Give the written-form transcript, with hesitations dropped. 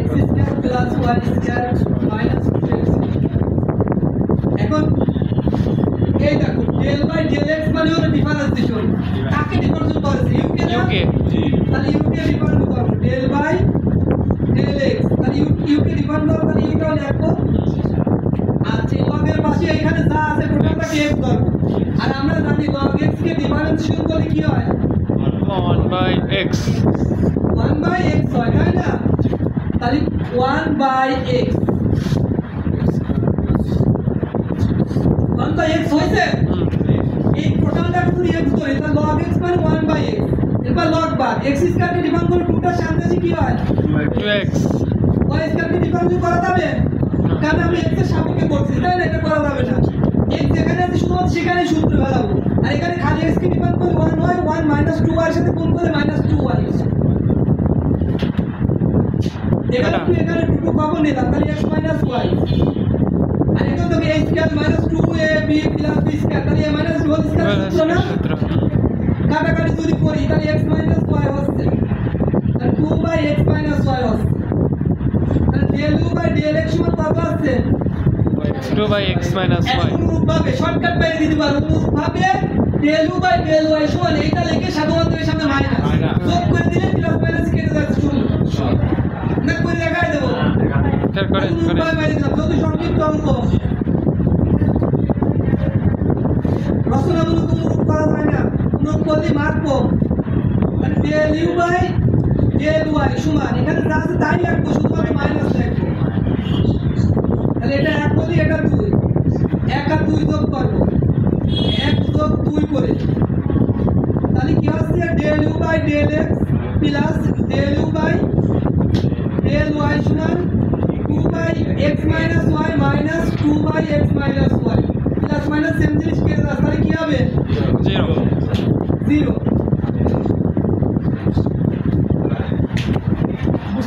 x square plus y square minus 2x। এখন এই দেখো ডেল বাই ডেল x মানে হলো ডিফারেন্সিয়েশন। কাকে ডিফারেন্সিয়েট করেছে? u কে না? তাহলে u কে ডিফারেন্সিয়েট করব ডেল বাই ডেল x। তাহলে u কে ডিফারেন্সিয়েট করব, তাহলে u টাও লিখব। আচ্ছা log এর পাশে এখানে যা আছে টোটালটাকে x করব। আর আমরা জানি log x কে ডিফারেন্সিয়েশন করলে কি হয়? 1/x 1/x হয়, তাই না? তাহলে 1/x 1/x হইছে। এই টোটালটা যদি x ধরি তাহলে log x মানে 1/x। এরপর log বার x স্কয়ার কে ডিফারেন্স করে 2 টার সামনে আছে কি হয়? 2x y স্কয়ার কে ডিফারেন্স করা যাবে? কারণ আমি x এর সাপেক্ষে করছি, তাই না? এটা করা যাবে না। x যেখানে আছে শুধুমাত্র সেখানেই সূত্র ফেলাবো। আর এখানে খালি x কে ডিফারেন্স করে 1 হয়, 1 -2y এর সাথে গুণ করে -2y। এখানে এখানে 2 কমন নিলাম, তাহলে x - y। আর এখানে তো a square -2ab + b square, তাহলে a - b হোল স্কয়ার সূত্র না? কাটাকাটি যদি করি তাহলে x - y হচ্ছে, তাহলে 2/x - y হচ্ছে। তাহলে del u by del x সমান কত আসছে? 2/x - y অনুরূপভাবে শর্টকাট বাইরে দিতে পারো। অনুরূপভাবে del u by del y সমান এইটা লিখে সাধারণত এর সামনে মাইনাস যোগ করে দিলে প্লাস মাইনাস কেটে যাচ্ছে শূন্য। না করে দেখাই দেব। অনুরূপভাবে বাইরে দিলাম যত সংক্ষিপ্ত অঙ্ক রচনামূলক অনুরূপ করা যায় না, অনুরূপ করলে মার্ক কম। মানে del u by del y সমান এখানে যা আছে তাই লিখবো, শুধুমাত্র মাইনাস লিখবো। তাহলে এটা 1 বলি, এটা 2, 1 আর 2 যোগ করব, 1 যোগ 2 করে। তাহলে কি হচ্ছে? del u by del x plus del u by del y সমান 2/x - y minus 2/x - y plus minus same জিনিস কেটে যাচ্ছে, তাহলে কি হবে? 0 0।